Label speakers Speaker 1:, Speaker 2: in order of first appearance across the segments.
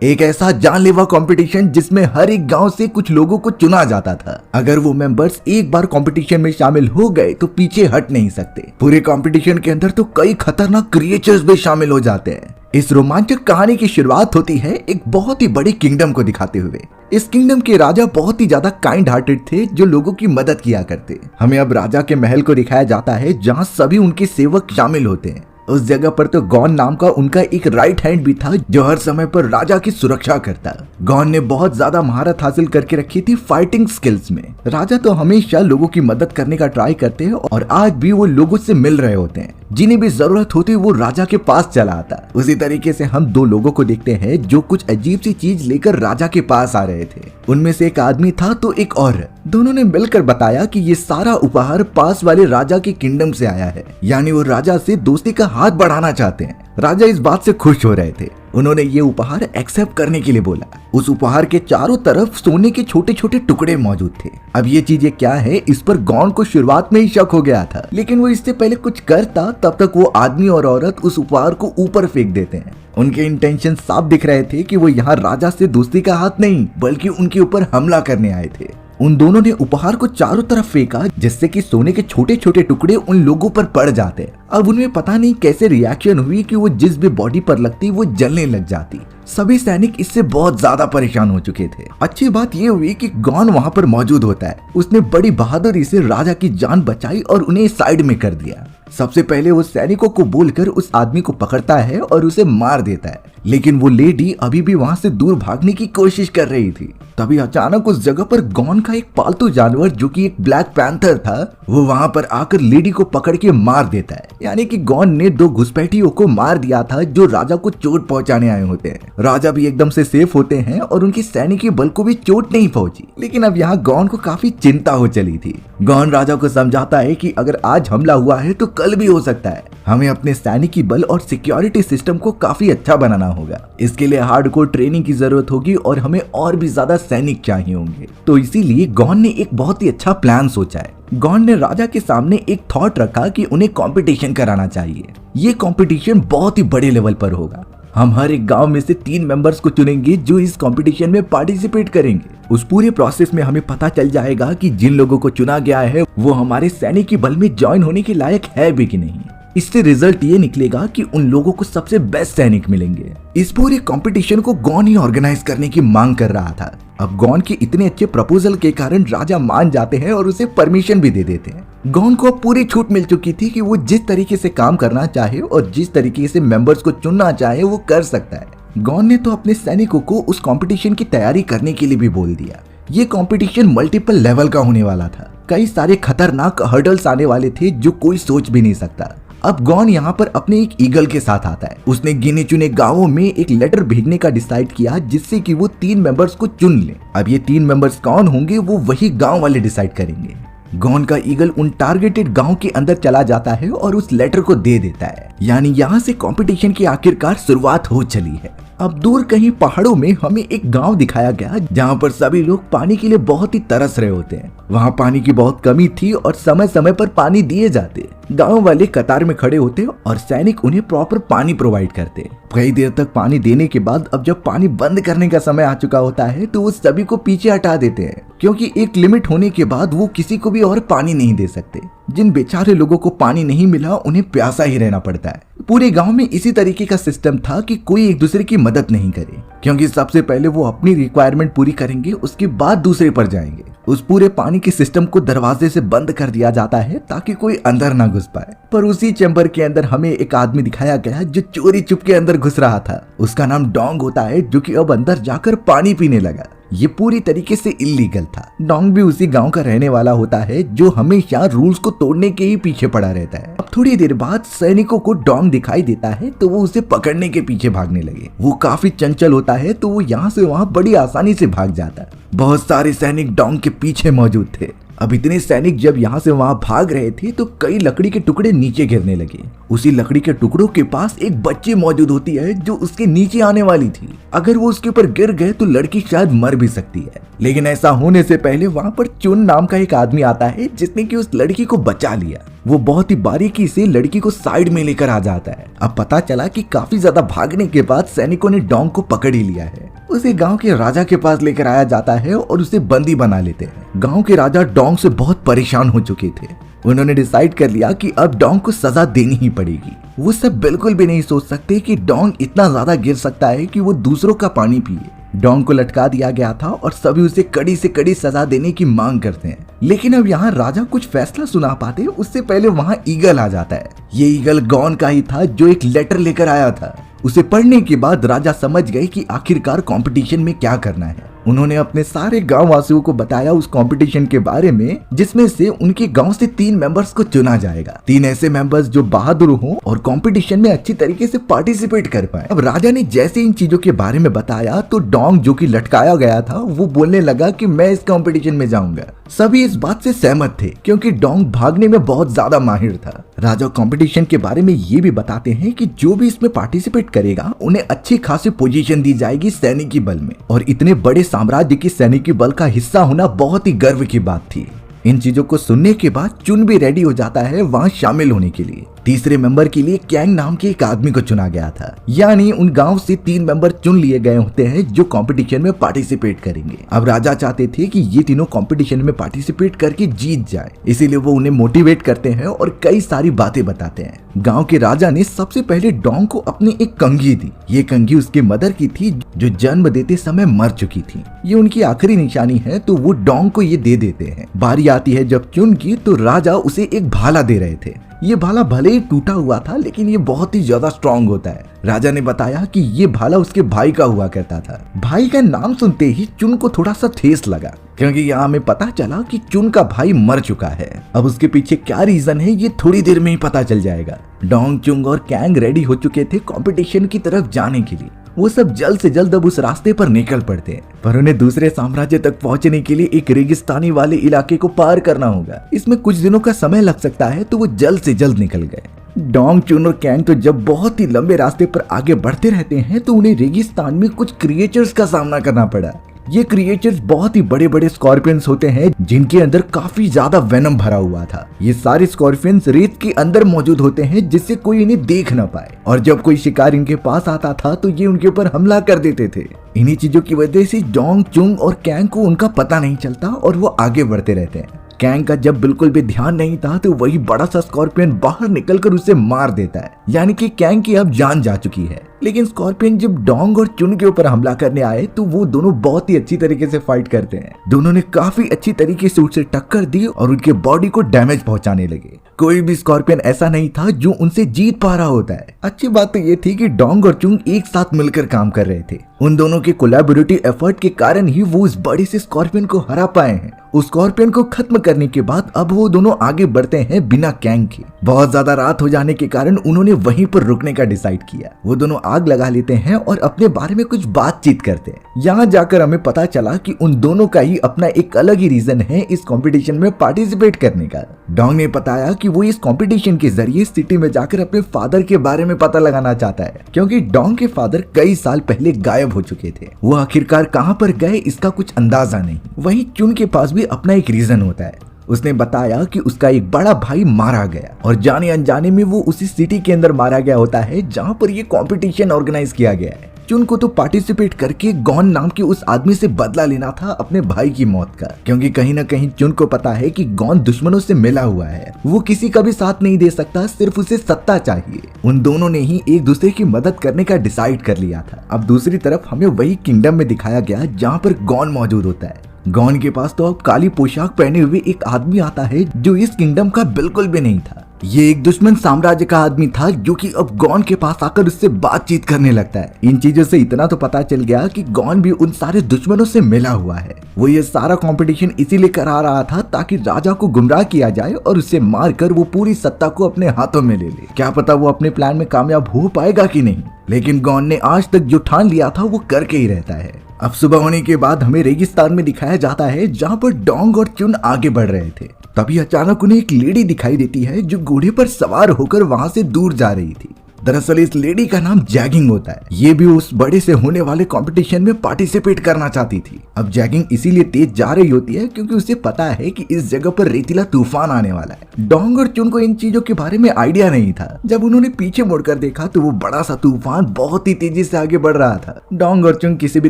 Speaker 1: एक ऐसा जानलेवा कंपटीशन जिसमें हर एक गांव से कुछ लोगों को चुना जाता था। अगर वो मेंबर्स एक बार कंपटीशन में शामिल हो गए तो पीछे हट नहीं सकते। पूरे कंपटीशन के अंदर तो कई खतरनाक क्रिएचर्स भी शामिल हो जाते हैं। इस रोमांचक कहानी की शुरुआत होती है एक बहुत ही बड़ी किंगडम को दिखाते हुए। इस किंगडम के राजा बहुत ही ज्यादा काइंड हार्टेड थे जो लोगों की मदद किया करते। हमें अब राजा के महल को दिखाया जाता है जहाँ सभी उनके सेवक शामिल होते हैं। उस जगह पर तो गॉन नाम का उनका एक राइट हैंड भी था जो हर समय पर राजा की सुरक्षा करता। गॉन ने बहुत ज्यादा महारत हासिल करके रखी थी फाइटिंग स्किल्स में। राजा तो हमेशा लोगों की मदद करने का ट्राई करते हैं और आज भी वो लोगों से मिल रहे होते हैं। जिन्हें भी जरूरत होती वो राजा के पास चला आता। उसी तरीके से हम दो लोगों को देखते हैं जो कुछ अजीब सी चीज लेकर राजा के पास आ रहे थे। उनमें से एक आदमी था तो एक औरत। दोनों ने मिलकर बताया कि ये सारा उपहार पास वाले राजा के किंगडम से आया है, यानी वो राजा से दोस्ती का हाथ बढ़ाना चाहते हैं। राजा इस बात से खुश हो रहे थे। उन्होंने ये उपहार एक्सेप्ट करने के लिए बोला। उस उपहार के चारों तरफ सोने के छोटे छोटे टुकड़े मौजूद थे। अब ये चीजें क्या है इस पर गॉन को शुरुआत में ही शक हो गया था, लेकिन वो इससे पहले कुछ करता तब तक वो आदमी और औरत उस उपहार को ऊपर फेंक देते हैं। उनके इंटेंशन साफ दिख रहे थे कि वो यहाँ राजा से दोस्ती का हाथ नहीं बल्कि उनके ऊपर हमला करने आए थे। उन दोनों ने उपहार को चारों तरफ फेंका जिससे कि सोने के छोटे छोटे टुकड़े उन लोगों पर पड़ जाते। अब उनमें पता नहीं कैसे रिएक्शन हुई कि वो जिस भी बॉडी पर लगती वो जलने लग जाती। सभी सैनिक इससे बहुत ज्यादा परेशान हो चुके थे। अच्छी बात ये हुई कि गॉन वहाँ पर मौजूद होता है। उसने बड़ी बहादुरी से राजा की जान बचाई और उन्हें साइड में कर दिया। सबसे पहले वो सैनिकों को बोलकर उस आदमी को पकड़ता है और उसे मार देता है, लेकिन वो लेडी अभी भी वहाँ से दूर भागने की कोशिश कर रही थी। तभी अचानक उस जगह पर गॉन का एक पालतू जानवर जो कि एक ब्लैक पैंथर था वो वहाँ पर आकर लेडी को पकड़ के मार देता है। यानी कि गॉन ने दो घुसपैठियों को मार दिया था जो राजा को चोट पहुंचाने आए होते हैं। राजा भी एकदम से सेफ होते हैं और उनके सैनिकी बल को भी चोट नहीं पहुंची। लेकिन अब यहाँ गॉन को काफी चिंता हो चली थी। गॉन राजा को समझाता है कि अगर आज हमला हुआ है तो कल भी हो सकता है। हमें अपने सैनिकी बल और सिक्योरिटी सिस्टम को काफी अच्छा बनाना होगा। इसके लिए हार्डकोर ट्रेनिंग की जरूरत होगी और हमें और भी ज्यादा सैनिक चाहिए होंगे। तो इसीलिए गॉन ने एक बहुत ही अच्छा प्लान सोचा है। गॉन ने राजा के सामने एक थॉट रखा कि उन्हें कंपटीशन कराना चाहिए। ये कंपटीशन बहुत ही बड़े लेवल पर होगा। हम हर एक गांव में से 3 मेंबर्स को चुनेंगे जो इस कंपटीशन में पार्टिसिपेट करेंगे। उस पूरे प्रोसेस में हमें पता चल जाएगा कि जिन लोगों को चुना गया है वो हमारे सैनिकी बल में ज्वाइन होने के लायक है भी कि नहीं। इससे रिजल्ट ये निकलेगा कि उन लोगों को सबसे बेस्ट सैनिक मिलेंगे। इस पूरे कंपटीशन को गॉन ही ऑर्गेनाइज करने की मांग कर रहा था। अब गॉन के इतने अच्छे प्रपोजल के कारण राजा मान जाते हैं और उसे परमिशन भी दे देते हैं। गॉन को पूरी छूट मिल चुकी थी कि वो जिस तरीके से काम करना चाहे और जिस तरीके से मेंबर्स को चुनना चाहे वो कर सकता है। गॉन ने तो अपने सैनिकों को उस कंपटीशन की तैयारी करने के लिए भी बोल दिया। ये कंपटीशन मल्टीपल लेवल का होने वाला था। कई सारे खतरनाक हर्डल्स आने वाले थे जो कोई सोच भी नहीं सकता। अब गॉन यहाँ पर अपने एक ईगल के साथ आता है। उसने गिने चुने गांवों में एक लेटर भेजने का डिसाइड किया जिससे कि वो 3 मेंबर्स को चुन ले। अब ये 3 मेंबर्स कौन होंगे वो वही गांव वाले डिसाइड करेंगे। गॉन का ईगल उन टारगेटेड गांव के अंदर चला जाता है और उस लेटर को दे देता है। यानी यहाँ से कंपटीशन की आखिरकार शुरुआत हो चली है। अब दूर कहीं पहाड़ों में हमें एक गांव दिखाया गया जहाँ पर सभी लोग पानी के लिए बहुत ही तरस रहे होते हैं। वहाँ पानी की बहुत कमी थी और समय समय पर पानी दिए जाते। गांव वाले कतार में खड़े होते और सैनिक उन्हें प्रॉपर पानी प्रोवाइड करते। कई देर तक पानी देने के बाद अब जब पानी बंद करने का समय आ चुका होता है तो वो सभी को पीछे हटा देते हैं, क्योंकि एक लिमिट होने के बाद वो किसी को भी और पानी नहीं दे सकते। जिन बेचारे लोगों को पानी नहीं मिला उन्हें प्यासा ही रहना पड़ता है। पूरे गांव में इसी तरीके का सिस्टम था कि कोई एक दूसरे की मदद नहीं करे, क्योंकि सबसे पहले वो अपनी रिक्वायरमेंट पूरी करेंगे उसके बाद दूसरे पर जाएंगे। उस पूरे पानी के सिस्टम को दरवाजे से बंद कर दिया जाता है ताकि कोई अंदर ना घुस पाए। पर उसी चैम्बर के अंदर हमें एक आदमी दिखाया गया जो चोरी चुप के अंदर घुस रहा था। उसका नाम डोंग होता है जो कि अब अंदर जाकर पानी पीने लगा। ये पूरी तरीके से इल्लीगल था। डोंग भी उसी गांव का रहने वाला होता है जो हमेशा रूल्स को तोड़ने के ही पीछे पड़ा रहता है। अब थोड़ी देर बाद सैनिकों को डोंग दिखाई देता है तो वो उसे पकड़ने के पीछे भागने लगे। वो काफी चंचल होता है तो वो यहाँ से वहाँ बड़ी आसानी से भाग जाता है। बहुत सारे सैनिक डोंग के पीछे मौजूद थे। अब इतने सैनिक जब यहाँ से वहाँ भाग रहे थे तो कई लकड़ी के टुकड़े नीचे गिरने लगे। उसी लकड़ी के टुकड़ों के पास एक बच्ची मौजूद होती है जो उसके नीचे आने वाली थी। अगर वो उसके ऊपर गिर गए तो लड़की शायद मर भी सकती है। लेकिन ऐसा होने से पहले वहाँ पर चुन नाम का एक आदमी आता है जिसने कि उस लड़की को बचा लिया। वो बहुत ही बारीकी से लड़की को साइड में लेकर आ जाता है। अब पता चला कि काफी ज्यादा भागने के बाद सैनिकों ने डोंग को पकड़ ही लिया है। उसे गांव के राजा के पास लेकर आया जाता है और उसे बंदी बना लेते हैं। गांव के राजा डोंग से बहुत परेशान हो चुके थे। उन्होंने डिसाइड कर लिया कि अब डोंग को सजा देनी ही पड़ेगी। वो सब बिल्कुल भी नहीं सोच सकते कि डोंग इतना ज्यादा गिर सकता है कि वो दूसरों का पानी पिए। डोंग को लटका दिया गया था और सभी उसे कड़ी से कड़ी सजा देने की मांग करते हैं। लेकिन अब यहाँ राजा कुछ फैसला सुना पाते उससे पहले वहाँ ईगल आ जाता है। ये ईगल गॉन का ही था जो एक लेटर लेकर आया था। उसे पढ़ने के बाद राजा समझ गए कि आखिरकार कंपटीशन में क्या करना है। उन्होंने अपने सारे गांव वासियों को बताया उस कंपटीशन के बारे में, जिसमें से उनके गांव से 3 मेंबर्स को चुना जाएगा। 3 ऐसे मेंबर्स जो बहादुर हों और कंपटीशन में अच्छी तरीके से पार्टिसिपेट कर पाए। अब राजा ने जैसे इन चीजों के बारे में बताया तो डोंग जो कि लटकाया गया था वो बोलने लगा कि मैं इस कंपटीशन में जाऊंगा। सभी इस बात से सहमत थे क्योंकि डोंग भागने में बहुत ज्यादा माहिर था। राजा कंपटीशन के बारे में ये भी बताते हैं कि जो भी इसमें पार्टिसिपेट करेगा उन्हें अच्छी खासी पोजीशन दी जाएगी सैनिकी बल में, और इतने बड़े साम्राज्य की सैनिकी बल का हिस्सा होना बहुत ही गर्व की बात थी। इन चीजों को सुनने के बाद चुन भी रेडी हो जाता है वहाँ शामिल होने के लिए। तीसरे मेंबर के लिए कैंग नाम के एक आदमी को चुना गया था, यानी उन गांव से 3 मेंबर चुन लिए गए होते हैं जो कंपटीशन में पार्टिसिपेट करेंगे। अब राजा चाहते थे कि ये तीनों कंपटीशन में पार्टिसिपेट करके जीत जाए, इसीलिए वो उन्हें मोटिवेट करते हैं और कई सारी बातें बताते हैं। गांव के राजा ने सबसे पहले डोंग को अपनी एक कंघी दी। ये कंघी उसके मदर की थी जो जन्म देते समय मर चुकी थी। ये उनकी आखिरी निशानी है तो वो डोंग को ये दे देते हैं। बारी आती है जब चुन की तो राजा उसे एक भाला दे रहे थे। ये भाला भले ही टूटा हुआ था लेकिन ये बहुत ही ज्यादा स्ट्रॉन्ग होता है। राजा ने बताया कि ये भाला उसके भाई का हुआ करता था। भाई का नाम सुनते ही चुन को थोड़ा सा ठेस लगा क्योंकि यहाँ हमें पता चला कि चुन का भाई मर चुका है। अब उसके पीछे क्या रीजन है ये थोड़ी देर में ही पता चल जाएगा। डोंग, चुंग और कैंग रेडी हो चुके थे कंपटीशन की तरफ जाने के लिए। वो सब जल्द से जल्द अब उस रास्ते पर निकल पड़ते हैं, पर उन्हें दूसरे साम्राज्य तक पहुंचने के लिए एक रेगिस्तानी वाले इलाके को पार करना होगा। इसमें कुछ दिनों का समय लग सकता है तो वो जल्द से जल्द निकल गए। डोंग, चुन और कैंग तो जब बहुत ही लंबे रास्ते पर आगे बढ़ते रहते हैं तो उन्हें रेगिस्तान में कुछ क्रिएचर्स का सामना करना पड़ा। ये क्रिएचर्स बहुत ही बड़े बड़े स्कॉर्पियंस होते हैं जिनके अंदर काफी ज्यादा वेनम भरा हुआ था। ये सारे स्कॉर्पियंस रेत के अंदर मौजूद होते हैं जिससे कोई इन्हें देख न पाए, और जब कोई शिकार इनके पास आता था तो ये उनके ऊपर हमला कर देते थे। इन्हीं चीजों की वजह से डोंग, चुंग और कैंग को उनका पता नहीं चलता और वो आगे बढ़ते रहते हैं। कैंग का जब बिल्कुल भी ध्यान नहीं था तो वही बड़ा सा स्कॉर्पियन बाहर निकलकर उसे मार देता है, यानी कि कैंग की अब जान जा चुकी है। लेकिन स्कॉर्पियन जब डोंग और चुन के ऊपर हमला करने आए तो वो दोनों बहुत ही अच्छी तरीके से फाइट करते हैं। दोनों ने काफी अच्छी तरीके से उससे टक्कर दी और उनके बॉडी को डैमेज पहुंचाने लगे। कोई भी स्कॉर्पियन ऐसा नहीं था जो उनसे जीत पा रहा होता है। अच्छी बात तो ये थी कि डोंग और चुंग एक साथ मिलकर काम कर रहे थे। उन दोनों के कोलैबोरेटिव एफर्ट के कारण ही वो उस बड़े से स्कॉर्पियन को हरा पाए हैं। उस स्कॉर्पियन को खत्म करने के बाद अब वो दोनों आगे बढ़ते हैं बिना कैंग के। बहुत ज्यादा रात हो जाने के कारण उन्होंने वहीं पर रुकने का डिसाइड किया। वो दोनों आग लगा लेते हैं और अपने बारे में कुछ बातचीत करते हैं। यहाँ जाकर हमें पता चला कि उन दोनों का ही अपना एक अलग ही रीजन है इस कंपटीशन में पार्टिसिपेट करने का। डोंग ने बताया कि वो इस कंपटीशन के जरिए सिटी में जाकर अपने फादर के बारे में पता लगाना चाहता है, क्योंकि डोंग के फादर कई साल पहले गायब हो चुके थे। वो आखिरकार कहाँ पर गए इसका कुछ अंदाजा नहीं। वहीं चुन के पास भी अपना एक रीजन होता है। उसने बताया कि उसका एक बड़ा भाई मारा गया और जाने अनजाने में वो उसी सिटी के अंदर मारा गया होता है जहाँ पर ये कंपटीशन ऑर्गेनाइज किया गया है। चुन को तो पार्टिसिपेट करके गॉन नाम के उस आदमी से बदला लेना था अपने भाई की मौत का, क्योंकि कहीं ना कहीं चुन को पता है कि गॉन दुश्मनों से मिला हुआ है। वो किसी का भी साथ नहीं दे सकता, सिर्फ उसे सत्ता चाहिए। उन दोनों ने ही एक दूसरे की मदद करने का डिसाइड कर लिया था। अब दूसरी तरफ हमें वही किंगडम में दिखाया गया जहाँ पर गॉन मौजूद होता है। गॉन के पास तो अब काली पोशाक पहने हुए एक आदमी आता है जो इस किंगडम का बिल्कुल भी नहीं था। ये एक दुश्मन साम्राज्य का आदमी था जो कि अब गॉन के पास आकर उससे बातचीत करने लगता है। इन चीजों से इतना तो पता चल गया कि गॉन भी उन सारे दुश्मनों से मिला हुआ है। वो ये सारा कंपटीशन इसीलिए करा रहा था ताकि राजा को गुमराह किया जाए और उसे मारकर वो पूरी सत्ता को अपने हाथों में ले ले। क्या पता वो अपने प्लान में कामयाब हो पाएगा कि नहीं, लेकिन गॉन ने आज तक जो ठान लिया था वो करके ही रहता है। अब सुबह होने के बाद हमें रेगिस्तान में दिखाया जाता है जहाँ पर डोंग और चुन आगे बढ़ रहे थे। तभी अचानक उन्हें एक लेडी दिखाई देती है जो घोड़े पर सवार होकर वहां से दूर जा रही थी। दरअसल इस लेडी का नाम जैगिंग होता है। ये भी उस बड़े से होने वाले कंपटीशन में पार्टिसिपेट करना चाहती थी। अब जैगिंग इसीलिए तेज जा रही होती है क्योंकि उसे पता है कि इस जगह पर रेतीला तूफान आने वाला है। डोंग और चुन को इन चीजों के बारे में आइडिया नहीं था। जब उन्होंने पीछे मुड़कर देखा तो वो बड़ा सा तूफान बहुत ही तेजी से आगे बढ़ रहा था। डोंग और चुन किसी भी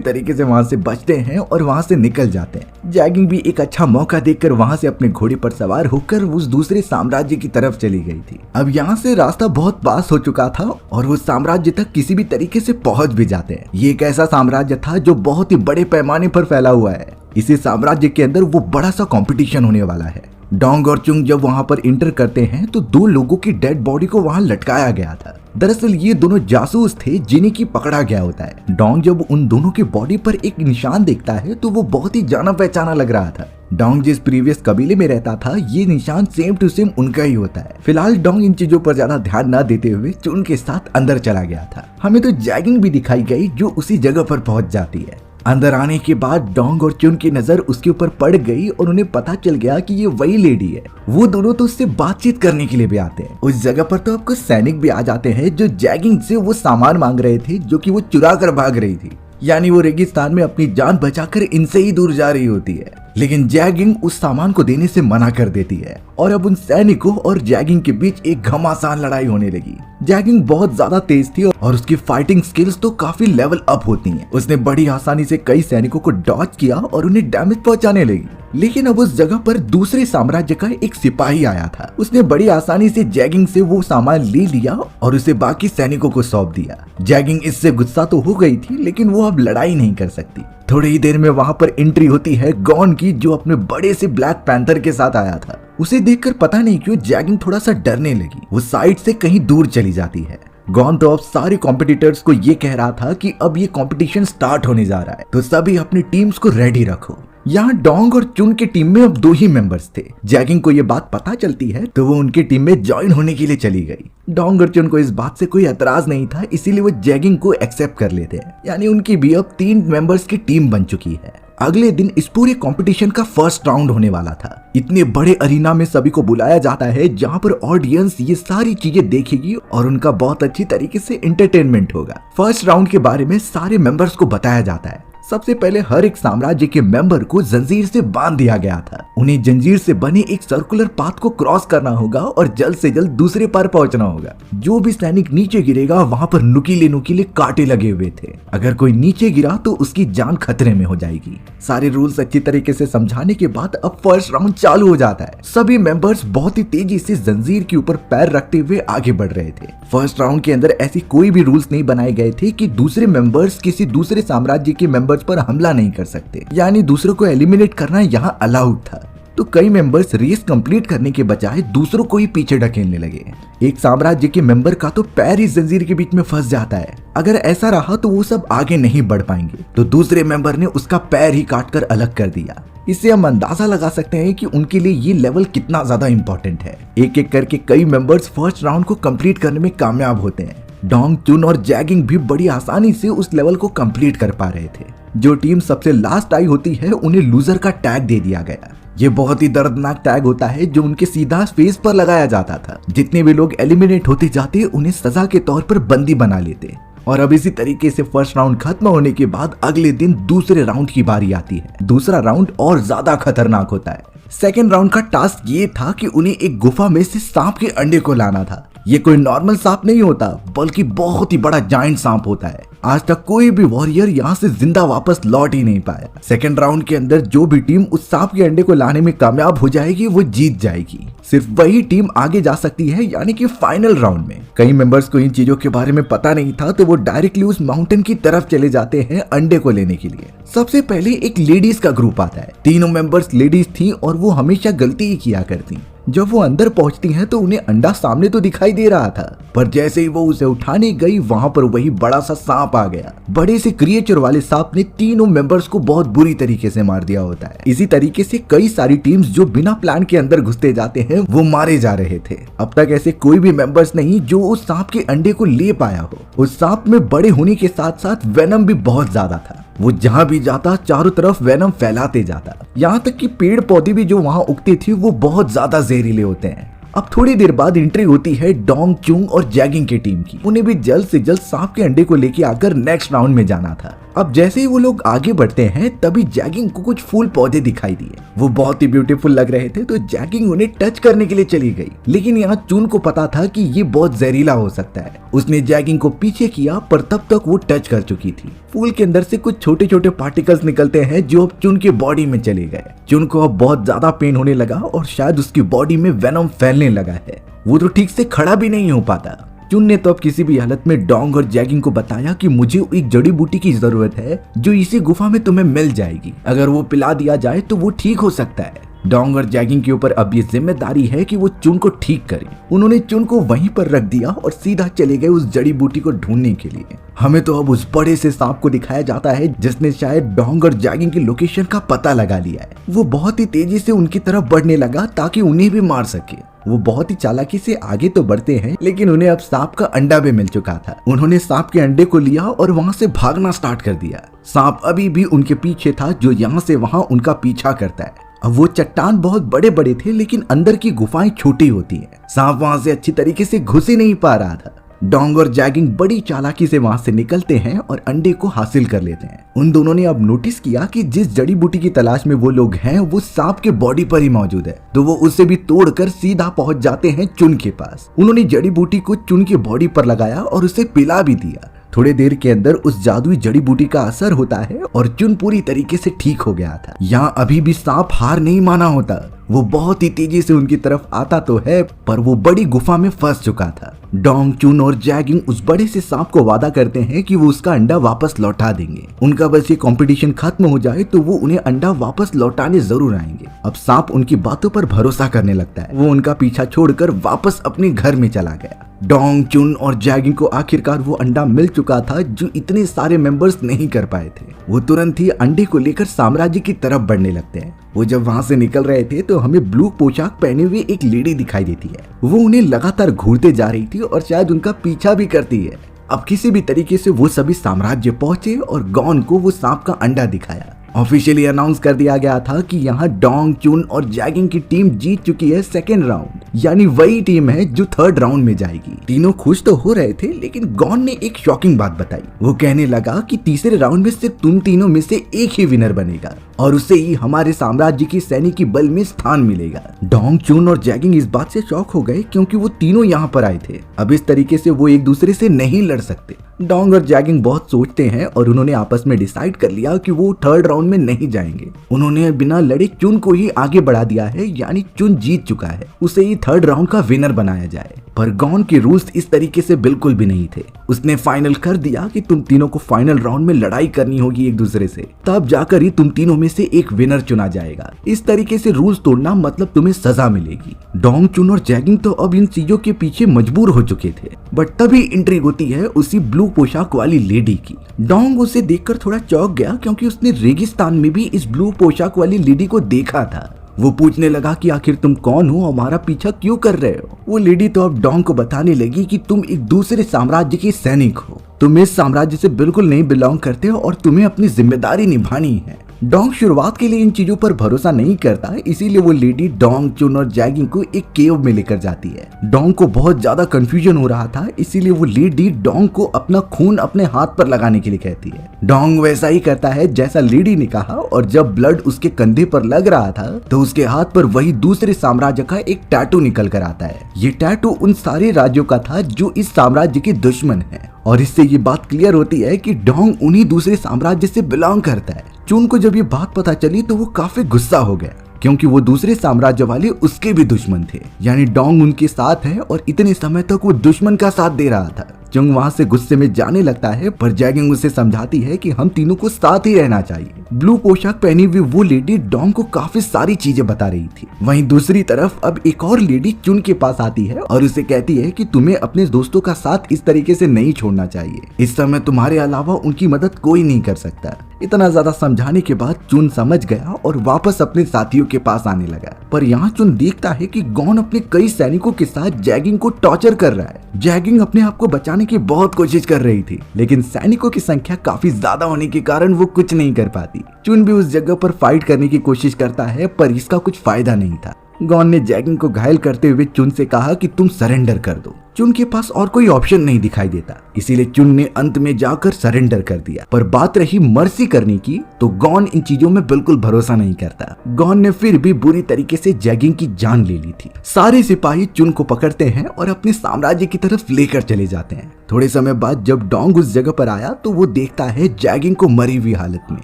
Speaker 1: तरीके से वहां से बचते हैं और वहां से निकल जाते हैं। जैगिंग भी एक अच्छा मौका देखकर वहां से अपने घोड़े पर सवार होकर उस दूसरे साम्राज्य की तरफ चली गई थी। अब यहाँ से रास्ता बहुत पास हो चुका था और वो साम्राज्य तक किसी भी तरीके से पहुंच भी जाते हैं। ये एक ऐसा साम्राज्य था जो बहुत ही बड़े पैमाने पर फैला हुआ है। इसी साम्राज्य के अंदर वो बड़ा सा कंपटीशन होने वाला है। डोंग और चुंग जब वहां पर इंटर करते हैं तो 2 लोगों की डेड बॉडी को वहां लटकाया गया था। दरअसल ये दोनों जासूस थे जिन्हें की पकड़ा गया होता है। डोंग जब उन दोनों की बॉडी पर एक निशान देखता है तो वो बहुत ही जाना पहचाना लग रहा था। डोंग जिस प्रीवियस कबीले में रहता था ये निशान सेम टू सेम उनका ही होता है। फिलहाल डोंग इन चीजों पर ज्यादा ध्यान न देते हुए चुन के साथ अंदर चला गया था। हमें तो जैगिंग भी दिखाई गई जो उसी जगह पर पहुंच जाती है। अंदर आने के बाद डोंग और चुन की नजर उसके ऊपर पड़ गई और उन्हें पता चल गया कि ये वही लेडी है। वो दोनों तो उससे बातचीत करने के लिए भी आते हैं। उस जगह पर तो आपको सैनिक भी आ जाते हैं जो जैगिंग से वो सामान मांग रहे थे जो कि वो चुरा कर भाग रही थी। यानी वो रेगिस्तान में अपनी जान बचाकर इनसे ही दूर जा रही होती है। लेकिन जैगिंग उस सामान को देने से मना कर देती है और अब उन सैनिकों और जैगिंग के बीच एक घमासान लड़ाई होने लगी। जैगिंग बहुत ज्यादा तेज थी और उसकी फाइटिंग स्किल्स तो काफी लेवल अप होती हैं। उसने बड़ी आसानी से कई सैनिकों को डॉज किया और उन्हें डैमेज पहुंचाने लगी। लेकिन अब उस जगह पर दूसरे साम्राज्य का एक सिपाही आया था। उसने बड़ी आसानी से जैगिंग से वो सामान ले लिया और उसे बाकी सैनिकों को सौंप दिया। जैगिंग इससे गुस्सा तो हो गई थी लेकिन वो अब लड़ाई नहीं कर सकती। थोड़ी ही देर में वहां पर एंट्री होती है गॉन की जो अपने बड़े से ब्लैक पैंथर के साथ आया था। उसे देखकर पता नहीं क्यों जैगिंग थोड़ा सा डरने लगी। वो साइड से कहीं दूर चली जाती है। गॉन तो अब सारे कॉम्पिटिटर्स को ये कह रहा था कि अब ये कंपटीशन स्टार्ट होने जा रहा है तो सभी अपनी टीम्स को रेडी रखो। यहाँ डोंग और चुन की टीम में अब 2 ही मेंबर्स थे। जैगिंग को ये बात पता चलती है तो वो उनकी टीम में ज्वाइन होने के लिए चली गई। डोंग और चुन को इस बात से कोई एतराज नहीं था इसीलिए वो जैगिंग को एक्सेप्ट कर लेते हैं। यानी उनकी भी अब 3 मेंबर्स की टीम बन चुकी है। अगले दिन इस पूरे कंपटीशन का फर्स्ट राउंड होने वाला था। इतने बड़े अरीना में सभी को बुलाया जाता है जहां पर ऑडियंस ये सारी चीजें देखेगी और उनका बहुत अच्छी तरीके से एंटरटेनमेंट होगा। फर्स्ट राउंड के बारे में सारे मेंबर्स को बताया जाता है। सबसे पहले हर एक साम्राज्य के मेंबर को जंजीर से बांध दिया गया था। उन्हें जंजीर से बने एक सर्कुलर पाथ को क्रॉस करना होगा और जल्द से जल्द दूसरे पार पहुंचना होगा। जो भी सैनिक नीचे गिरेगा वहां पर नुकीले नुकीले कांटे लगे हुए थे। अगर कोई नीचे गिरा तो उसकी जान खतरे में हो जाएगी। सारे रूल्स अच्छी तरीके से समझाने के बाद अब फर्स्ट राउंड चालू हो जाता है। सभी मेंबर्स बहुत ही तेजी से जंजीर के ऊपर पैर रखते हुए आगे बढ़ रहे थे। फर्स्ट राउंड के अंदर ऐसी कोई भी रूल्स नहीं बनाए गए थे कि दूसरे मेंबर्स किसी दूसरे साम्राज्य के मेंबर्स पर हमला नहीं कर सकते। यानी दूसरों को एलिमिनेट करना यहाँ अलाउड था। तो कई मेंबर्स रेस कंप्लीट करने के बजाय दूसरों को ही पीछे ढकेलने लगे। एक साम्राज्य के मेंबर का तो पैर ही जंजीर के बीच में फंस जाता है। अगर ऐसा रहा तो वो सब आगे नहीं बढ़ पाएंगे। तो दूसरे मेंबर ने उसका पैर ही काटकर अलग कर दिया। इससे हम अंदाजा लगा सकते हैं कि उनके लिए ये लेवल कितना ज्यादा इंपॉर्टेंट है। एक एक करके कई मेंबर्स फर्स्ट राउंड को कंप्लीट करने में कामयाब होते हैं। डोंग, चुन और जैगिंग भी बड़ी आसानी से उस लेवल को कंप्लीट कर पा रहे थे। जो टीम सबसे लास्ट आई होती है उन्हें लूजर का टैग दे दिया गया। ये बहुत ही दर्दनाक टैग होता है जो उनके सीधा फेस पर लगाया जाता था। जितने भी लोग एलिमिनेट होते जाते उन्हें सजा के तौर पर बंदी बना लेते। और अब इसी तरीके से फर्स्ट राउंड खत्म होने के बाद अगले दिन दूसरे राउंड की बारी आती है। दूसरा राउंड और ज्यादा खतरनाक होता है। सेकेंड राउंड का टास्क ये था कि उन्हें एक गुफा में से सांप के अंडे को लाना था। ये कोई नॉर्मल सांप नहीं होता बल्कि बहुत ही बड़ा जायंट सांप होता है। आज तक कोई भी वॉरियर यहाँ से जिंदा वापस लौट ही नहीं पाया। सेकेंड राउंड के अंदर जो भी टीम उस सांप के अंडे को लाने में कामयाब हो जाएगी वो जीत जाएगी। सिर्फ वही टीम आगे जा सकती है यानी कि फाइनल राउंड में। कई मेंबर्स को इन चीजों के बारे में पता नहीं था तो वो डायरेक्टली उस माउंटेन की तरफ चले जाते हैं अंडे को लेने के लिए। सबसे पहले एक लेडीज का ग्रुप आता है। तीनों मेंबर्स लेडीज थी और वो हमेशा गलती ही किया करती। जब वो अंदर पहुंचती हैं तो उन्हें अंडा सामने तो दिखाई दे रहा था पर जैसे ही वो उसे उठाने गई वहां पर वही बड़ा सा सांप आ गया। बड़े से क्रिएचर वाले सांप ने तीनों मेंबर्स को बहुत बुरी तरीके से मार दिया होता है। इसी तरीके से कई सारी टीम्स जो बिना प्लान के अंदर घुसते जाते हैं वो मारे जा रहे थे। अब तक ऐसे कोई भी मेंबर्स नहीं जो उस सांप के अंडे को ले पाया हो। उस सांप में बड़े होने के साथ साथ वेनम भी बहुत ज्यादा था। वो जहां भी जाता चारों तरफ वेनम फैलाते जाता। यहाँ तक कि पेड़ पौधे भी जो वहां उगते थे वो बहुत ज्यादा जहरीले होते हैं। अब थोड़ी देर बाद एंट्री होती है डोंग चुंग और जैगिंग की टीम की। उन्हें भी जल्द से जल्द सांप के अंडे को लेके आकर नेक्स्ट राउंड में जाना था। अब जैसे ही वो लोग आगे बढ़ते हैं तभी जैगिंग को कुछ फूल पौधे दिखाई दिए। वो बहुत ही ब्यूटीफुल लग रहे थे तो जैगिंग उन्हें टच करने के लिए चली गई, लेकिन यहाँ चुन को पता था कि ये बहुत जहरीला हो सकता है। उसने जैगिंग को पीछे किया पर तब तक वो टच कर चुकी थी। फूल के अंदर से कुछ छोटे छोटे पार्टिकल्स निकलते हैं जो अब चुन के बॉडी में चले गए। चुन को अब बहुत ज्यादा पेन होने लगा और शायद उसकी बॉडी में वेनम फैलने लगा है। वो तो ठीक से खड़ा भी नहीं हो पाता। चुन ने तो अब किसी भी हालत में डोंग और जैगिंग को बताया कि मुझे एक जड़ी बूटी की जरूरत है जो इसी गुफा में तुम्हें मिल जाएगी। अगर वो पिला दिया जाए तो वो ठीक हो सकता है। डोंग और जैगिंग के ऊपर अब ये जिम्मेदारी है कि वो चुन को ठीक करें। उन्होंने चुन को वहीं पर रख दिया और सीधा चले गए उस जड़ी बूटी को ढूंढने के लिए। हमें तो अब उस बड़े से सांप को दिखाया जाता है जिसने शायद डोंग और जैगिंग की लोकेशन का पता लगा लिया है। वो बहुत ही तेजी से उनकी तरफ बढ़ने लगा ताकि उन्हें भी मार सके। वो बहुत ही चालाकी से आगे तो बढ़ते हैं, लेकिन उन्हें अब सांप का अंडा भी मिल चुका था। उन्होंने सांप के अंडे को लिया और वहाँ से भागना स्टार्ट कर दिया। सांप अभी भी उनके पीछे था जो यहाँ से वहाँ उनका पीछा करता है। अब वो चट्टान बहुत बड़े बड़े थे लेकिन अंदर की गुफाएं छोटी होती हैं। सांप वहाँ से अच्छी तरीके से घुस ही नहीं पा रहा था। डोंग और जैगिंग बड़ी चालाकी से वहां से निकलते हैं और अंडे को हासिल कर लेते हैं। उन दोनों ने अब नोटिस किया कि जिस जड़ी बूटी की तलाश में वो लोग हैं वो सांप के बॉडी पर ही मौजूद है, तो वो उसे भी तोड़कर सीधा पहुंच जाते हैं चुन के पास। उन्होंने जड़ी बूटी को चुन के बॉडी पर लगाया और उसे पिला भी दिया। थोड़ी देर के अंदर उस जादुई जड़ी बूटी का असर होता है और चुन पूरी तरीके से ठीक हो गया था। यहाँ अभी भी सांप हार नहीं माना होता। वो बहुत ही तेजी से उनकी तरफ आता तो है पर वो बड़ी गुफा में फंस चुका था। डोंग, चुन और जैगिंग उस बड़े से सांप को वादा करते हैं कि वो उसका अंडा वापस लौटा देंगे। उनका बस ये कंपटीशन खत्म हो जाए तो वो उन्हें अंडा वापस लौटाने जरूर आएंगे। अब सांप उनकी बातों पर भरोसा करने लगता है। वो उनका पीछा छोड़कर वापस अपने घर में चला गया। डोंग, चुन और जैगिंग को आखिरकार वो अंडा मिल चुका था जो इतने सारे मेंबर्स नहीं कर पाए थे। वो तुरंत ही अंडे को लेकर साम्राज्य की तरफ बढ़ने लगते हैं। वो जब वहां से निकल रहे थे तो हमें ब्लू पोशाक पहने हुए एक लेडी दिखाई देती है। वो उन्हें लगातार घूरते जा रही थी और शायद उनका पीछा भी करती है। अब किसी भी तरीके से वो सभी साम्राज्य पहुंचे और गॉन को वो सांप का अंडा दिखाया। ऑफिशियली अनाउंस कर दिया गया था कि यहाँ डोंग, चुन और जैगिंग की टीम जीत चुकी है सेकेंड राउंड, यानी वही टीम है जो थर्ड राउंड में जाएगी। तीनों खुश तो हो रहे थे लेकिन गॉन ने एक शॉकिंग बात बताई। वो कहने लगा कि तीसरे राउंड में सिर्फ तुम तीनों में से एक ही विनर बनेगा और उसे ही हमारे साम्राज्य की सैनिकी बल में स्थान मिलेगा। डोंग, चुन और जैगिंग इस बात से शॉक हो गए क्योंकि वो तीनों यहाँ पर आए थे। अब इस तरीके से वो एक दूसरे से नहीं लड़ सकते। डोंग और जैगिंग बहुत सोचते हैं और उन्होंने आपस में डिसाइड कर लिया कि वो थर्ड राउंड में नहीं जाएंगे। उन्होंने बिना लड़े चुन को ही आगे बढ़ा दिया है, यानी चुन जीत चुका है, उसे ही थर्ड राउंड का विनर बनाया जाए। पर गॉन के रूल्स इस तरीके से बिल्कुल भी नहीं थे। उसने फाइनल कर दिया कि तुम तीनों को फाइनल राउंड में लड़ाई करनी होगी एक दूसरे से, तब जाकर ही तुम तीनों में से एक विनर चुना जाएगा। इस तरीके से रूल्स तोड़ना मतलब तुम्हें सजा मिलेगी। डोंग, चुन और जैगिंग तो अब इन चीजों के पीछे मजबूर हो चुके थे, बट तभी एंट्री होती है उसी ब्लू पोशाक वाली लेडी की। डोंग उसे देखकर थोड़ा चौंक गया क्योंकि उसने रेगिस्तान में भी इस ब्लू पोशाक वाली लेडी को देखा था। वो पूछने लगा कि आखिर तुम कौन हो, हमारा पीछा क्यों कर रहे हो। वो लेडी तो अब डोंग को बताने लगी कि तुम एक दूसरे साम्राज्य के सैनिक हो, तुम इस साम्राज्य से बिल्कुल नहीं बिलोंग करते हो और तुम्हें अपनी जिम्मेदारी निभानी है। डोंग शुरुआत के लिए इन चीजों पर भरोसा नहीं करता, इसीलिए वो लेडी डोंग, चुन और जैगिंग को एक केव में लेकर जाती है। डोंग को बहुत ज्यादा कंफ्यूजन हो रहा था, इसीलिए वो लेडी डोंग को अपना खून अपने हाथ पर लगाने के लिए कहती है। डोंग वैसा ही करता है जैसा लेडी ने कहा और जब ब्लड उसके कंधे पर लग रहा था तो उसके हाथ पर वही दूसरे साम्राज्य का एक टैटू निकल कर आता है। ये टैटू उन सारे राज्यों का था जो इस साम्राज्य के दुश्मन है और इससे ये बात क्लियर होती है कि डोंग उन्हीं दूसरे साम्राज्य से बिलोंग करता है। चुन को जब ये बात पता चली तो वो काफी गुस्सा हो गया क्योंकि वो दूसरे साम्राज्य वाले उसके भी दुश्मन थे, यानी डोंग उनके साथ है और इतने समय तक वो दुश्मन का साथ दे रहा था। चुंग वहां से गुस्से में जाने लगता है पर जैगिंग उसे समझाती है कि हम तीनों को साथ ही रहना चाहिए। ब्लू पोशाक पहनी हुई वो लेडी डोंग को काफी सारी चीजें बता रही थी। वहीं दूसरी तरफ अब एक और लेडी चुन के पास आती है और उसे कहती है कि तुम्हें अपने दोस्तों का साथ इस तरीके से नहीं छोड़ना चाहिए, इस समय तुम्हारे अलावा उनकी मदद कोई नहीं कर सकता। इतना ज्यादा समझाने के बाद चुन समझ गया और वापस अपने साथियों के पास आने लगा। पर यहाँ चुन देखता है कि गॉन अपने कई सैनिकों के साथ जैगिंग को टॉर्चर कर रहा है। जैगिंग अपने आप को बचाने की बहुत कोशिश कर रही थी लेकिन सैनिकों की संख्या काफी ज्यादा होने के कारण वो कुछ नहीं कर पाती। चुन भी उस जगह पर फाइट करने की कोशिश करता है पर इसका कुछ फायदा नहीं था। गॉन ने जैगिंग को घायल करते हुए चुन से कहा कि तुम सरेंडर कर दो। चुन के पास और कोई ऑप्शन नहीं दिखाई देता, इसीलिए चुन ने अंत में जाकर सरेंडर कर दिया। पर बात रही मर्सी करने की, तो गॉन इन चीजों में बिल्कुल भरोसा नहीं करता। गॉन ने फिर भी बुरी तरीके से जैगिंग की जान ले ली थी। सारे सिपाही चुन को पकड़ते हैं और अपने साम्राज्य की तरफ लेकर चले जाते हैं। थोड़े समय बाद जब डोंग उस जगह पर आया तो वो देखता है जैगिंग को मरी हुई हालत में।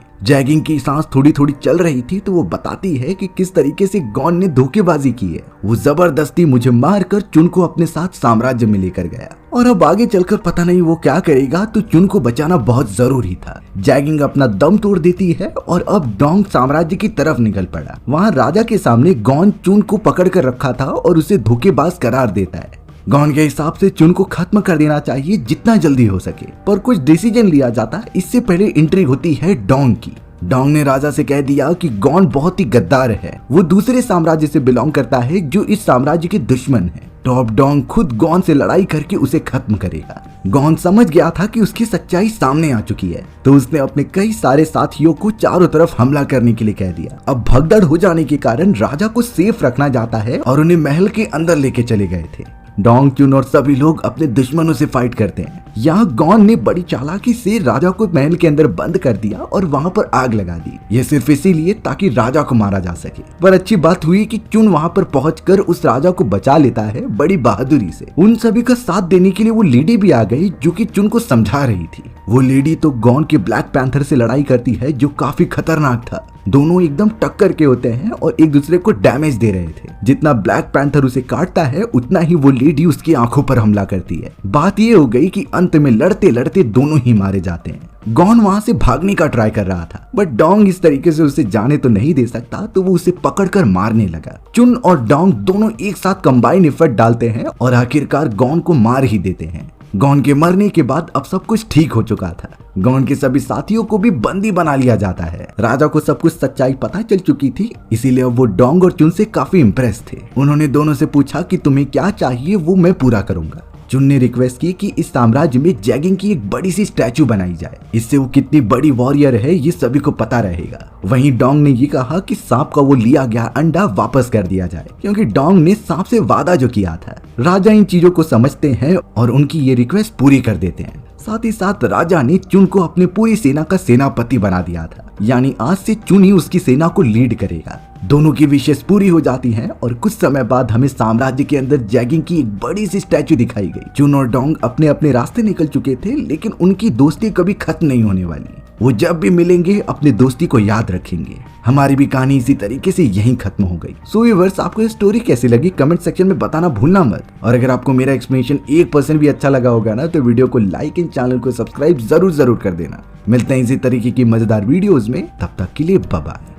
Speaker 1: जैगिंग की सांस थोड़ी थोड़ी चल रही थी, तो वो बताती है कि किस तरीके से गॉन ने धोखेबाजी की है। वो जबरदस्ती मुझे मारकर चुन को अपने साथ साम्राज्य में लेकर गया और अब आगे चलकर पता नहीं वो क्या करेगा, तो चुन को बचाना बहुत जरूरी था। जैगिंग अपना दम तोड़ देती है और अब डोंग साम्राज्य की तरफ निकल पड़ा। वहाँ राजा के सामने गॉन चुन को पकड़ कर रखा था और उसे धोखेबाज करार देता है। गॉन के हिसाब से चुन को खत्म कर देना चाहिए जितना जल्दी हो सके, पर कुछ डिसीजन लिया जाता। इससे पहले एंट्री होती है डोंग की। डोंग ने राजा से कह दिया कि गॉन बहुत ही गद्दार है, वो दूसरे साम्राज्य से बिलोंग करता है जो इस साम्राज्य के दुश्मन है। तो अब डोंग खुद गॉन से लड़ाई करके उसे खत्म करेगा। गॉन समझ गया था कि उसकी सच्चाई सामने आ चुकी है, तो उसने अपने कई सारे साथियों को चारों तरफ हमला करने के लिए कह दिया। अब भगदड़ हो जाने के कारण राजा को सेफ रखना जाता है और उन्हें महल के अंदर लेके चले गए थे। डोंग, चुन और सभी लोग अपने दुश्मनों से फाइट करते हैं। यहाँ गॉन ने बड़ी चालाकी से राजा को महल के अंदर बंद कर दिया और वहाँ पर आग लगा दी। ये सिर्फ इसीलिए ताकि राजा को मारा जा सके। पर अच्छी बात हुई कि चुन वहाँ पर पहुंचकर उस राजा को बचा लेता है बड़ी बहादुरी से। उन सभी का साथ देने के लिए वो लेडी भी आ गई जो कि चुन को समझा रही थी। वो लेडी तो गॉन के ब्लैक पैंथर से लड़ाई करती है जो काफी खतरनाक था। दोनों एकदम टक्कर के होते हैं और एक दूसरे को डैमेज दे रहे थे। जितना ब्लैक पैंथर उसे काटता है उतना ही वो लेडी उसकी आंखों पर हमला करती है। बात ये हो गई कि अंत में लड़ते लड़ते दोनों ही मारे जाते हैं। गॉन वहां से भागने का ट्राई कर रहा था, बट डोंग इस तरीके से उसे जाने तो नहीं दे सकता, तो वो उसे पकड़कर मारने लगा। चुन और डोंग दोनों एक साथ कंबाइन एफर्ट डालते हैं और आखिरकार गॉन को मार ही देते हैं। गॉन के मरने के बाद अब सब कुछ ठीक हो चुका था। गॉन के सभी साथियों को भी बंदी बना लिया जाता है। राजा को सब कुछ सच्चाई पता चल चुकी थी, इसीलिए अब वो डोंग और चुन से काफी इम्प्रेस थे। उन्होंने दोनों से पूछा कि तुम्हें क्या चाहिए, वो मैं पूरा करूंगा। चुन ने रिक्वेस्ट की कि इस साम्राज्य में जैगिंग की एक बड़ी सी स्टैचू बनाई जाए, इससे वो कितनी बड़ी वॉरियर है ये सभी को पता रहेगा। वहीं डोंग ने ये कहा कि सांप का वो लिया गया अंडा वापस कर दिया जाए, क्योंकि डोंग ने सांप से वादा जो किया था। राजा इन चीजों को समझते हैं और उनकी ये रिक्वेस्ट पूरी कर देते हैं। साथ ही साथ राजा ने चुन को अपने पूरी सेना का सेनापति बना दिया था, यानी आज से चुन ही उसकी सेना को लीड करेगा। दोनों की विशेष पूरी हो जाती हैं और कुछ समय बाद हमें साम्राज्य के अंदर जैगिंग की एक बड़ी सी स्टैचू दिखाई गई। चुन और डोंग अपने अपने रास्ते निकल चुके थे, लेकिन उनकी दोस्ती कभी खत्म नहीं होने वाली। वो जब भी मिलेंगे अपनी दोस्ती को याद रखेंगे। हमारी भी कहानी इसी तरीके से यहीं खत्म हो गई। सो व्यूअर्स, आपको ये स्टोरी कैसी लगी कमेंट सेक्शन में बताना भूलना मत। और अगर आपको मेरा एक्सप्लेनेशन 1% भी अच्छा लगा होगा ना, तो वीडियो को लाइक एंड चैनल को सब्सक्राइब जरूर कर देना। मिलते हैं इसी तरीके की मजेदार वीडियोस में, तब तक के लिए बाय बाय।